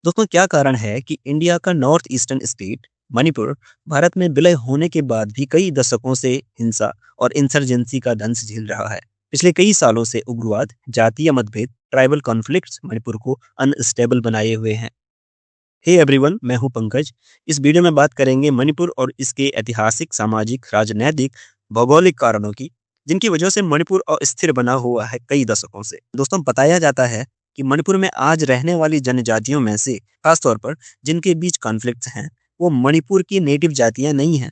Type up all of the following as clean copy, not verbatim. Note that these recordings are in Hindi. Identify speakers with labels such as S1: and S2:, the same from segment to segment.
S1: दोस्तों, क्या कारण है कि इंडिया का north eastern state Manipur Bharat में विलय होने के बाद भी कई दशकों से हिंसा और इंसर्जेंसी का दंश झेल रहा है। पिछले कई सालों से उग्रवाद, जातीय मतभेद, ट्राइबल कॉन्फ्लिक्ट्स मणिपुर को अनस्टेबल बनाए हुए हैं। हे एवरीवन, मैं हूं पंकज। इस वीडियो में बात करेंगे मणिपुर और इसके ऐतिहासिक, सामाजिक, राजनैतिक, भौगोलिक कारणों की, जिनकी वजह से मणिपुर अस्थिर बना हुआ है कई दशकों से। दोस्तों, बताया जाता है कि मणिपुर में आज रहने वाली जनजातियों में से खासतौर पर जिनके बीच कॉन्फ्लिक्ट्स हैं, वो मणिपुर की नेटिव जातियां नहीं हैं।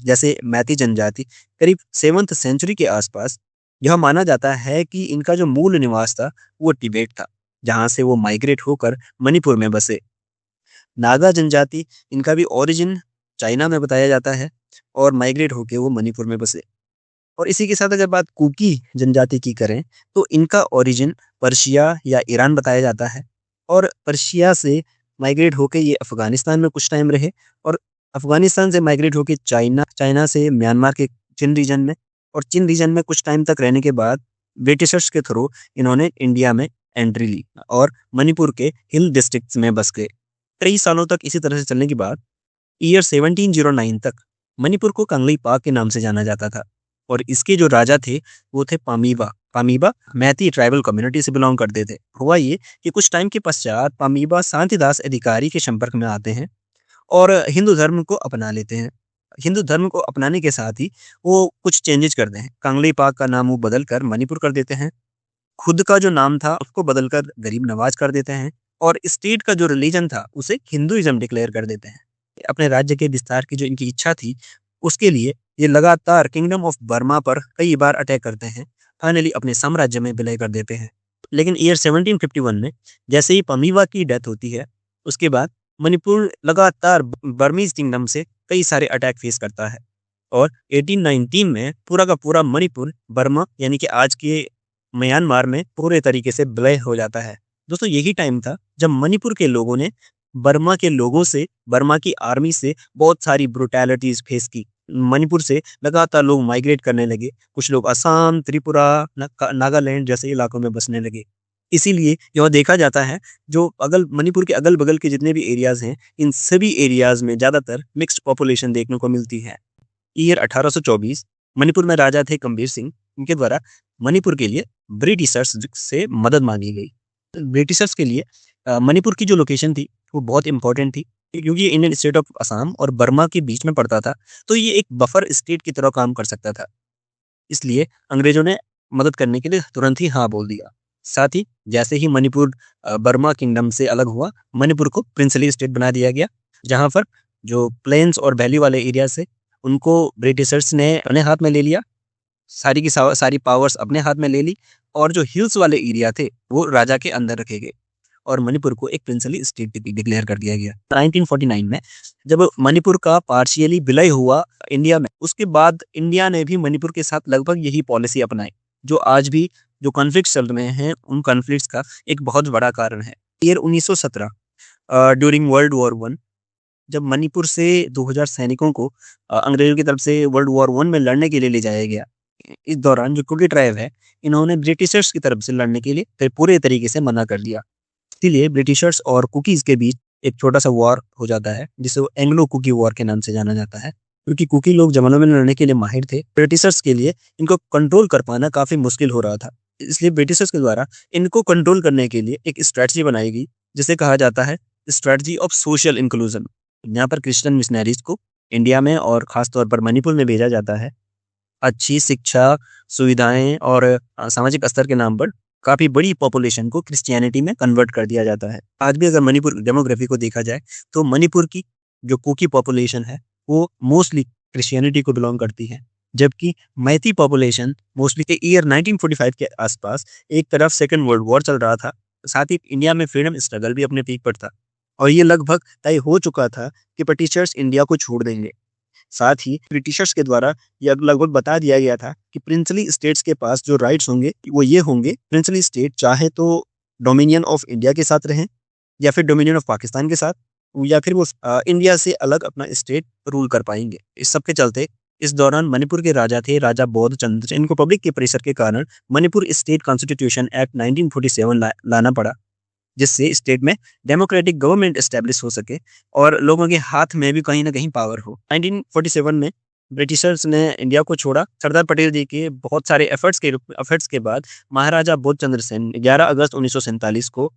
S1: जैसे मैती जनजाति, करीब 7th सेंचुरी के आसपास यह माना जाता है कि इनका जो मूल निवास था वो तिबेट था, जहां से वो माइग्रेट होकर मणिपुर में बसे। नागा जनजाति, इनका भी ओरिजिन चाइना में बताया जाता है और माइग्रेट होके वो मणिपुर में बसे। और इसी के साथ अगर बात कुकी जनजाति की करें, तो इनका ओरिजिन पर्शिया या ईरान बताया जाता है और पर्शिया से माइग्रेट होके ये अफगानिस्तान में कुछ टाइम रहे और अफगानिस्तान से माइग्रेट होके चाइना चाइना से म्यांमार के चिन रीजन में, और चिन रीजन में कुछ टाइम तक रहने के बाद ब्रिटिशर्स के थ्रू इन्होंने इंडिया में एंट्री ली और मणिपुर के हिल डिस्ट्रिक्ट्स में बस गए। कई सालों तक इसी तरह से चलने के बाद ईयर 1709 तक मणिपुर को कंगलीपाक के नाम से जाना जाता था और इसके जो राजा थे वो थे पामीबा। पामीबा मैती ट्राइबल कम्युनिटी से बिलोंग करते थे। हुआ ये कि कुछ टाइम के पश्चात पामीबा शांतिदास अधिकारी के संपर्क में आते हैं और हिंदू धर्म को अपना लेते हैं। हिंदू धर्म को अपनाने के साथ ही वो कुछ चेंजेस करते हैं। कंगलीपाक का नाम वो बदल कर मणिपुर कर देते हैं। खुद का जो नाम था उसको बदलकर गरीब नवाज कर देते हैं और स्टेट का जो रिलीजन था उसे हिंदुइज्म डिक्लेयर कर देते हैं। अपने राज्य के विस्तार की जो इनकी इच्छा थी, उसके लिए ये लगातार किंगडम ऑफ बर्मा पर कई बार अटैक करते हैं। फाइनली अपने साम्राज्य में विलय कर देते हैं। लेकिन ईयर 1751 में जैसे ही पमीवा की डेथ होती है, उसके बाद मणिपुर लगातार बर्मीज किंगडम से कई सारे अटैक फेस करता है और 1819 में पूरा का पूरा मणिपुर बर्मा यानी कि आज के म्यांमार में पूरे तरीके से विलय हो जाता है। दोस्तों, यही टाइम था जब मणिपुर के लोगों ने बर्मा के लोगों से, बर्मा की आर्मी से बहुत सारी ब्रुटैलिटीज फेस की। मणिपुर से लगातार लोग माइग्रेट करने लगे। कुछ लोग असम, त्रिपुरा, नागालैंड जैसे इलाकों में बसने लगे। इसीलिए यह देखा जाता है, जो अगल मणिपुर के अगल बगल के जितने भी एरियाज हैं, इन सभी एरियाज में ज्यादातर मिक्स्ड पॉपुलेशन देखने को मिलती है। ईयर 1824 मणिपुर में राजा थे कम्बीर सिंह। इनके द्वारा मणिपुर के लिए ब्रिटिशर्स से मदद मांगी गई। ब्रिटिशर्स के लिए मणिपुर की जो लोकेशन थी वो बहुत इंपॉर्टेंट थी, क्योंकि ये इंडियन स्टेट ऑफ असम और बर्मा के बीच में पड़ता था, तो ये एक बफर स्टेट की तरह काम कर सकता था। इसलिए अंग्रेजों ने मदद करने के लिए तुरंत ही हाँ बोल दिया। साथ ही जैसे ही मणिपुर बर्मा किंगडम से अलग हुआ, मणिपुर को प्रिंसली स्टेट बना दिया गया, जहां पर जो प्लेन्स और वैली वाले एरिया से उनको ब्रिटिशर्स ने अपने हाथ में ले लिया। सारी की सारी पावर्स अपने हाथ में ले ली और जो हिल्स वाले एरिया थे वो राजा के अंदर रखे गए और मणिपुर को एक प्रिंसली स्टेट डिक्लेयर कर दिया गया। 1949 में जब मणिपुर का पार्शियली विलय हुआ इंडिया में, उसके बाद इंडिया ने भी मणिपुर के साथ लगभग यही पॉलिसी अपनाई, जो आज भी जो कॉन्फ्लिक्ट चल रहे हैं उन कॉन्फ्लिक्ट्स का एक बहुत बड़ा कारण है। Year 1917 during world war one, जब मणिपुर से 2000 सैनिकों को अंग्रेजों की तरफ से वर्ल्ड वॉर वन में लड़ने के लिए ले जाया गया। इस दौरान जो कुकी ट्राइब है, इन्होंने ब्रिटिशर्स की तरफ से लड़ने के लिए फिर पूरे तरीके से मना कर दिया। इसीलिए ब्रिटिशर्स और कुकीज के बीच एक छोटा सा वॉर हो जाता है, जिसे वो एंग्लो कुकी वॉर के नाम से जाना जाता है। क्योंकि कुकी लोग जंगलों में लड़ने के लिए माहिर थे, ब्रिटिशर्स के लिए इनको कंट्रोल कर पाना काफी मुश्किल हो रहा था। इसलिए ब्रिटिशर्स के द्वारा इनको कंट्रोल करने के लिए एक स्ट्रेटजी बनाई गई, जिसे कहा जाता है स्ट्रेटजी ऑफ सोशल इंक्लूजन। यहाँ पर क्रिश्चियन मिशनरीज को इंडिया में और खासतौर पर मणिपुर में भेजा जाता है। अच्छी शिक्षा, सुविधाएं और सामाजिक स्तर के नाम पर काफी बड़ी पॉपुलेशन को क्रिश्चियनिटी में कन्वर्ट कर दिया जाता है। आज भी अगर मणिपुर डेमोग्राफी को देखा जाए, तो मणिपुर की जो कुकी पॉपुलेशन है वो मोस्टली क्रिश्चियनिटी को बिलोंग करती है, जबकि मैती पॉपुलेशन मोस्टली के ईयर 1945 के आसपास एक तरफ सेकेंड वर्ल्ड वॉर चल रहा था, साथ ही इंडिया में फ्रीडम स्ट्रगल भी अपने पीक पर था और ये लगभग तय हो चुका था कि ब्रिटिशर्स इंडिया को छोड़ देंगे। साथ ही ब्रिटिशर्स के द्वारा यह लगभग बता दिया गया था कि प्रिंसली स्टेट्स के पास जो राइट्स होंगे वो ये होंगे, प्रिंसली स्टेट चाहे तो डोमिनियन ऑफ इंडिया के साथ रहें या फिर डोमिनियन ऑफ पाकिस्तान के साथ, या फिर वो इंडिया से अलग अपना स्टेट रूल कर पाएंगे। इस सब के चलते इस दौरान मणिपुर के राजा थे राजा बौद्ध चंद्र। इनको पब्लिक के प्रेशर के कारण मणिपुर स्टेट कॉन्स्टिट्यूशन एक्ट 1947 लाना पड़ा, जिससे स्टेट में डेमोक्रेटिक गवर्नमेंट एस्टेब्लिश हो सके और लोगों के हाथ में भी कहीं ना कहीं पावर हो। 1947 में ब्रिटिशर्स ने इंडिया को छोड़ा। सरदार पटेल जी के बहुत सारे एफर्ट्स के बाद महाराजा बोधचंद्र सेन 11 अगस्त 1947 को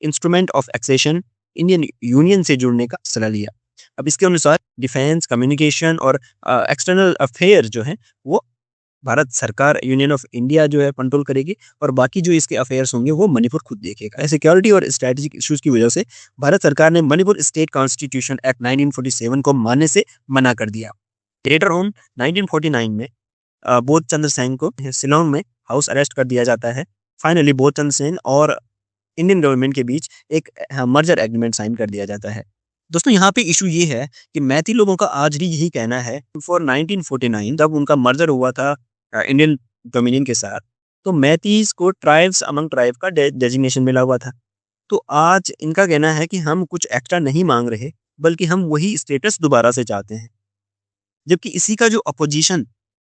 S1: instrument of accession Indian union से जुड़ने का फैसला लिया। अब इसके अनुसार डिफेंस, कम्युनिकेशन और एक्सटर्नल अफेयर जो है वो भारत सरकार, यूनियन ऑफ इंडिया जो है कंट्रोल करेगी और बाकी जो इसके अफेयर्स होंगे वो मणिपुर खुद देखेगा। सिक्योरिटी और स्ट्रेटेजिक इश्यूज की वजह से भारत सरकार ने मणिपुर स्टेट कॉन्स्टिट्यूशन एक्ट 1947 को मानने से मना कर दिया। लेटर ऑन 1949 में बोधचंद्र सेन को शिलोंग में हाउस अरेस्ट कर दिया जाता है। फाइनली बोधचंद्र सेन और इंडियन गवर्नमेंट के बीच एक मर्जर एग्रीमेंट साइन कर दिया जाता है। दोस्तों यहाँ पे इशू ये है कि मैती लोगों का आज भी यही कहना है, फॉर 1949 जब उनका मर्जर हुआ था इंडियन डोमिनियन के साथ, तो मैतीज को ट्राइब्स अमंग ट्राइब का डेजिग्नेशन मिला हुआ था। तो आज इनका कहना है कि हम कुछ एक्स्ट्रा नहीं मांग रहे, बल्कि हम वही स्टेटस दोबारा से चाहते हैं। जबकि इसी का जो अपोजिशन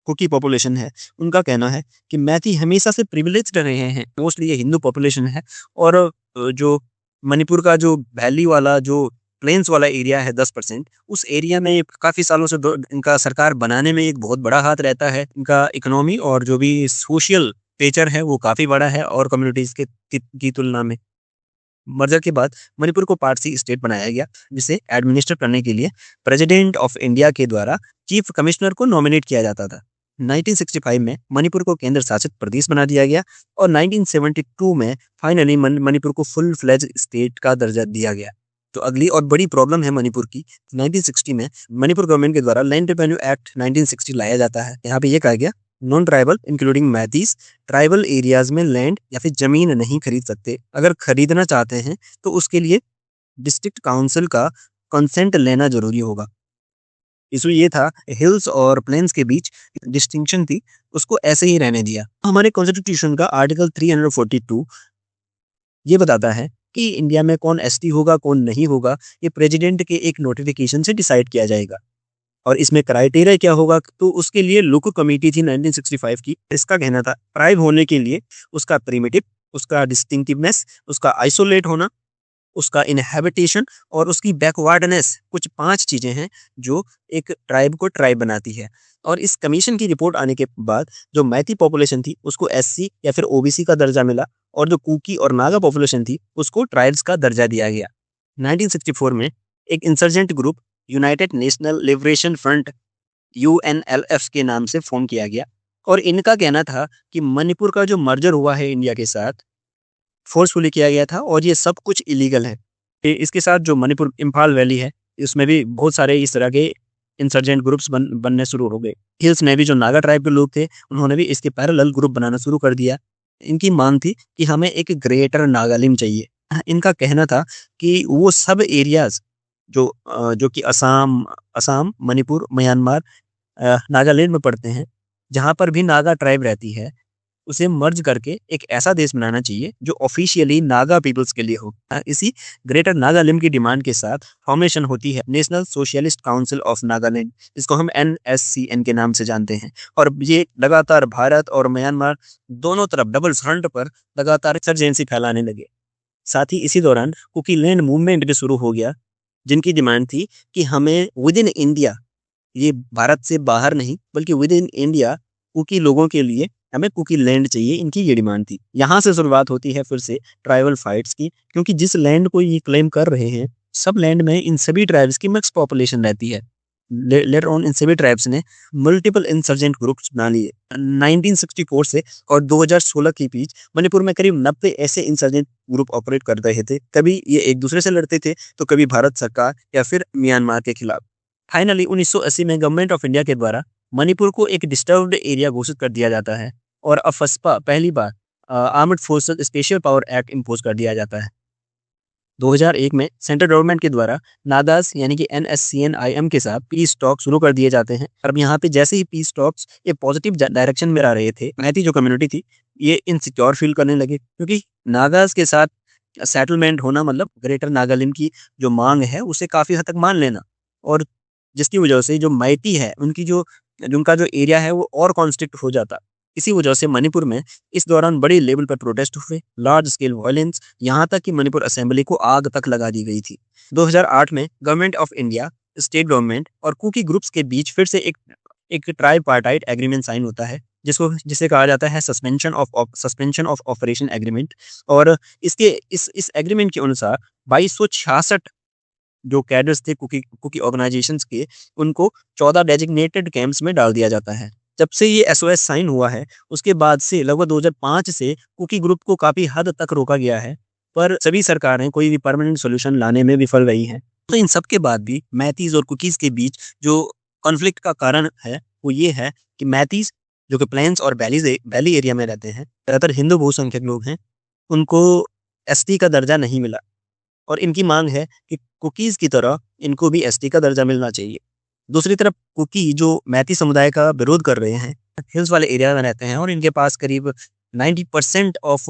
S1: कुकी पॉपुलेशन है, उनका कहना है कि मैती हमेशा से प्रिविलेज्ड रहे हैं, मोस्टली ये हिंदू पॉपुलेशन है और जो मणिपुर का जो वैली वाला जो प्लेन्स वाला एरिया है 10%, उस एरिया में काफ़ी सालों से इनका सरकार बनाने में एक बहुत बड़ा हाथ रहता है। इनका इकोनॉमी और जो भी सोशल स्टेचर है वो काफ़ी बड़ा है और कम्युनिटीज़ की तुलना में। मर्जर के बाद मणिपुर को पारसी स्टेट बनाया गया, जिसे एडमिनिस्टर करने के लिए प्रेसिडेंट ऑफ इंडिया के द्वारा चीफ कमिश्नर को नॉमिनेट किया जाता था। 1965 में मणिपुर को केंद्र शासित प्रदेश बना दिया गया और 1972 में फाइनली मणिपुर को फुल फ्लेज स्टेट का दर्जा दिया गया। तो अगली और बड़ी प्रॉब्लम है मणिपुर की, 1960 में मणिपुर गवर्नमेंट के द्वारा लैंड रेवेन्यू एक्ट 1960 लाया जाता है। यहाँ पे ये कहा गया, non tribal including Meiteis tribal areas में लैंड या फिर जमीन नहीं खरीद सकते। अगर खरीदना चाहते हैं तो उसके लिए डिस्ट्रिक्ट काउंसिल का कंसेंट लेना जरूरी होगा। इशू ये था, हिल्स और प्लेन्स के बीच डिस्टिंक्शन थी, उसको ऐसे ही रहने दिया। हमारे कॉन्स्टिट्यूशन का आर्टिकल 342 ये बताता है कि इंडिया में कौन एसटी होगा कौन नहीं होगा, ये प्रेसिडेंट के एक नोटिफिकेशन से डिसाइड किया जाएगा। और इसमें क्राइटेरिया क्या होगा, तो उसके लिए लुक कमेटी थी 1965 की। इसका कहना था ट्राइब होने के लिए उसका प्रिमिटिव, उसका डिस्टिंक्टिवनेस, उसका आइसोलेट होना, उसका इनहैबिटेशन और उसकी बैकवर्डनेस, कुछ 5 चीजें हैं जो एक ट्राइब को ट्राइब बनाती है। और इस कमीशन की रिपोर्ट आने के बाद जो मैती पॉपुलेशन थी उसको एससी या फिर ओबीसी का दर्जा मिला और जो कुकी और नागा पॉपुलेशन थी उसको ट्राइब्स का दर्जा दिया गया। 1964 में एक insurgent group United national liberation front UNLF के नाम से फॉर्म किया गया और इनका कहना था कि मणिपुर का जो मर्जर हुआ है इंडिया के साथ फोर्सफुली किया गया था और ये सब कुछ इलीगल है। इसके साथ जो मणिपुर इम्फाल वैली है इसमें भी बहुत सारे इस तरह के इंसर्जेंट ग्रुप्स बनने शुरू हो गए। हिल्स में भी जो नागा ट्राइब के लोग थे उन्होंने भी इसके पैरेलल ग्रुप बनाना शुरू कर दिया। इनकी मांग थी कि हमें एक ग्रेटर नागालिम चाहिए। इनका कहना था कि वो सब एरियाज जो कि असम, मणिपुर, म्यांमार, नागालैंड में पड़ते हैं, जहाँ पर भी नागा ट्राइब रहती है, उसे मर्ज करके एक ऐसा देश बनाना चाहिए जो ऑफिशियली नागा पीपल्स के लिए हो। इसी ग्रेटर नागालैंड की डिमांड के साथ फॉर्मेशन होती है national socialist council of Nagaland, जिसको हम NSCN के नाम से जानते हैं। और ये लगातार भारत और म्यांमार दोनों तरफ डबल फ्रंट पर लगातार इंसर्जेंसी फैलाने लगे। साथ ही इसी दौरान कुकी लैंड मूवमेंट भी शुरू हो गया, जिनकी डिमांड थी कि हमें विद इन इंडिया, ये भारत से बाहर नहीं बल्कि विद इन इंडिया कुकी लोगों के लिए हमें कुकी लैंड चाहिए, इनकी ये डिमांड थी। यहाँ से शुरुआत होती है फिर से ट्राइबल फाइट्स की, क्योंकि जिस लैंड को ये क्लेम कर रहे हैं सब लैंड में इन सभी ट्राइब्स की मिक्स पॉपुलेशन रहती है। लेटर ऑन इन सभी ट्राइब्स ने मल्टीपल इंसर्जेंट ग्रुप्स बना लिए। 1964 से और 2016 के बीच मणिपुर में करीब 90 ऐसे इंसर्जेंट ग्रुप ऑपरेट कर रहे थे। कभी ये एक दूसरे से लड़ते थे तो कभी भारत सरकार या फिर म्यांमार के खिलाफ। फाइनली 1980 में गवर्नमेंट ऑफ इंडिया के द्वारा मणिपुर को एक डिस्टर्ब्ड एरिया घोषित कर दिया जाता है और अफस्पा पहली बार armed forces special power act impose कर दिया जाता है। 2001 में सेंट्रल गवर्नमेंट के द्वारा नागास यानी कि NSCN-IM के साथ पीस टॉक शुरू कर दिए जाते हैं। अब यहाँ पे जैसे ही पीस टॉक्स ये पॉजिटिव डायरेक्शन में आ रहे थे, मैती जो कम्युनिटी थी ये इनसिक्योर फील करने लगे, क्योंकि नागास के साथ सेटलमेंट होना मतलब ग्रेटर नागालैंड की जो मांग है उसे काफी हद तक मान लेना, और जिसकी वजह से जो मैती है उनका जो एरिया है वो और कॉन्स्ट्रिक्ट हो जाता। इसी वजह से मणिपुर में इस दौरान बड़े लेवल पर प्रोटेस्ट हुए, लार्ज स्केल वायलेंस, यहाँ तक कि मणिपुर असेंबली को आग तक लगा दी गई थी। 2008 में government of India, state government और कुकी ग्रुप्स के बीच फिर से एक ट्राइपार्टाइट एग्रीमेंट साइन होता है, जिसे कहा जाता है सस्पेंशन ऑफ ऑपरेशन एग्रीमेंट। और इसके इस एग्रीमेंट के अनुसार 2266 जो कैडर्स थे कुकी कुकी ऑर्गेनाइजेशंस के, उनको 14 डेजिग्नेटेड कैंप्स में डाल दिया जाता है। जब से ये एसओएस साइन हुआ है, उसके बाद से लगभग 2005 से कुकी ग्रुप को काफी हद तक रोका गया है, पर सभी सरकारें कोई भी परमानेंट सॉल्यूशन लाने में विफल रही हैं। तो इन सब के बाद भी मैतीज और कुकीज के बीच जो कॉन्फ्लिक्ट का कारण है, वो ये है कि मैतीज जो कि प्लेन्स और वैली एरिया में रहते हैं, ज्यादातर हिंदू बहुसंख्यक लोग हैं, उनको एसटी का दर्जा नहीं मिला और इनकी मांग है कि कुकीज़ की तरह इनको भी एसटी का दर्जा मिलना चाहिए। दूसरी तरफ कुकी जो मैती समुदाय का विरोध कर रहे हैं, हिल्स वाले एरिया में रहते हैं और इनके पास करीब 90% ऑफ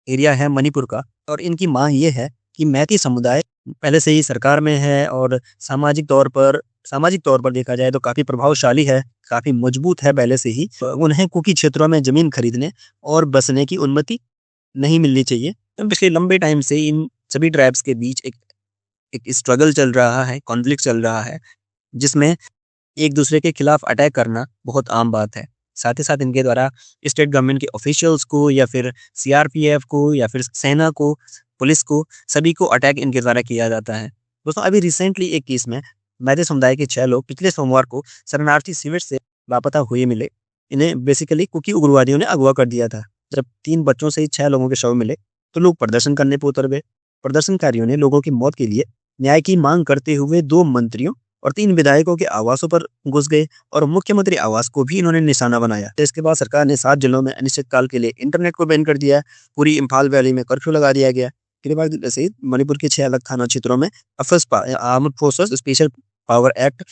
S1: एरिया है मणिपुर का, और इनकी मांग ये है कि मैती समुदाय पहले से ही सरकार में है और सामाजिक तौर पर देखा जाए तो काफ़ी प्रभावशाली है, काफ़ी मजबूत है पहले से ही। उन्हें कुकी क्षेत्रों में ज़मीन खरीदने और बसने की अनुमति नहीं मिलनी चाहिए। तो पिछले लंबे टाइम से इन सभी ट्राइब्स के बीच एक एक स्ट्रगल चल रहा है, कॉन्फ्लिक्ट चल रहा है, जिसमें एक दूसरे के खिलाफ अटैक करना बहुत आम बात है। साथ ही साथ इनके द्वारा स्टेट गवर्नमेंट के ऑफिशियल्स को या फिर सीआरपीएफ को या फिर सेना को, पुलिस को, सभी को अटैक इनके द्वारा किया जाता है। दोस्तों, अभी रिसेंटली एक केस में मैते समुदाय के 6 लोग पिछले सोमवार को शरणार्थी शिविर से लापता हुए मिले। इन्हें बेसिकली कुकी उग्रवादियों ने अगवा कर दिया था। जब 3 बच्चों से 6 लोगों के शव मिले तो लोग प्रदर्शन करने पर उतर गए। प्रदर्शनकारियों ने लोगों की मौत के लिए न्याय की मांग करते हुए 2 मंत्रियों और 3 विधायकों के आवासों पर घुस गए और मुख्यमंत्री आवास को भी इन्होंने निशाना बनाया। तो इसके बाद सरकार ने 7 जिलों में अनिश्चितकाल के लिए इंटरनेट को बैन कर दिया। पूरी इम्फाल वैली में कर्फ्यू लगा दिया गया। गिरिबाग जिले सहित मणिपुर के 6 अलग थाना क्षेत्रों में armed forces special power act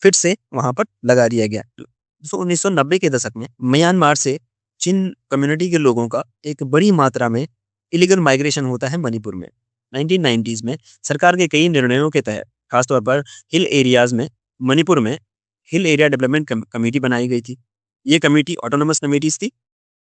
S1: फिर से वहां पर लगा दिया गया। तो 1990 के दशक में म्यांमार से चिन कम्युनिटी के लोगों का एक बड़ी मात्रा में इलीगल माइग्रेशन होता है मणिपुर में। 1990s में सरकार के कई निर्णयों के तहत, खासतौर पर हिल एरियाज में, मणिपुर में हिल एरिया डेवलपमेंट कमेटी बनाई गई थी। ये कमेटी ऑटोनोमस कमेटीज थी।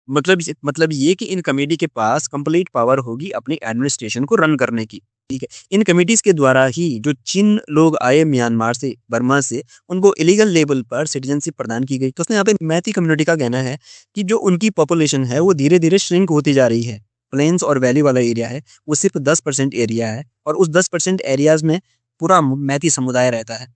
S1: मतलब ये कि इन कमेटी के पास कंप्लीट पावर होगी अपनी एडमिनिस्ट्रेशन को रन करने की। ठीक है, इन कमेटीज के द्वारा ही जो चिन लोग आए म्यांमार से, बर्मा से, उनको इलीगल लेवल पर सिटीजनशिप प्रदान की गई। तो उसने यहाँ पे मैती कम्युनिटी का कहना है कि जो उनकी पॉपुलेशन है वो धीरे धीरे श्रिंक होती जा रही है। प्लेन्स और वैली वाला एरिया है, वो सिर्फ 10% एरिया है और उस 10% एरियाज में पूरा मैती समुदाय रहता है।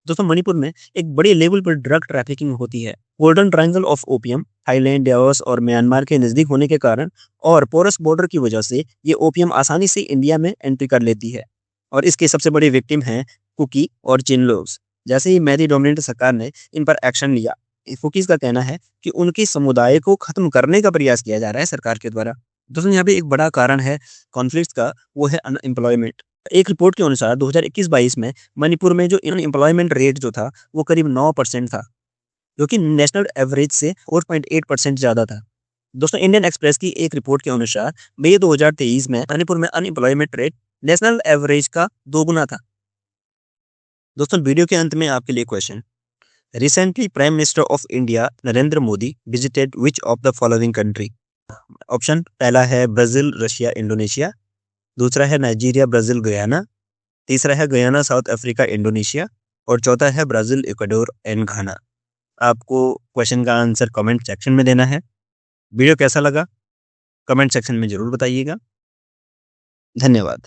S1: दोस्तों, मणिपुर में एक बड़े लेवल पर ड्रग ट्रैफिकिंग होती है। Golden triangle of opium Thailand, Laos और म्यांमार के नजदीक होने के कारण और पोरस बॉर्डर की वजह से ये ओपियम आसानी से इंडिया में एंट्री कर लेती है और इसके सबसे बड़े विक्टिम हैं कुकी और चिन लोग। जैसे ही मैती डोमिनेंट सरकार ने इन पर एक्शन लिया, कुकीज का कहना है कि उनके समुदाय को खत्म करने का प्रयास किया जा रहा है सरकार के द्वारा। दोस्तों, यहाँ पे एक बड़ा कारण है कॉन्फ्लिक्ट का, वो है अनएम्प्लॉयमेंट। एक रिपोर्ट के अनुसार 2021-22 में मणिपुर में जो अनएम्प्लॉयमेंट रेट जो था वो करीब 9% था, जो कि नेशनल एवरेज से 4.8% ज्यादा था। दोस्तों, इंडियन एक्सप्रेस की एक रिपोर्ट के अनुसार मई 2023 में मणिपुर में अनएम्प्लॉयमेंट रेट नेशनल एवरेज का 2 गुना था। दोस्तों, वीडियो के अंत में आपके लिए question. Recently prime minister of India Narendra Modi visited which of the following country? Option पहला है ब्राजील, रशिया, इंडोनेशिया। दूसरा है नाइजीरिया, ब्राजील, गयाना। तीसरा है गयाना, साउथ अफ्रीका, इंडोनेशिया। और चौथा है ब्राजील, इक्वाडोर एंड घाना। आपको क्वेश्चन का आंसर कमेंट सेक्शन में देना है। वीडियो कैसा लगा कमेंट सेक्शन में जरूर बताइएगा। धन्यवाद।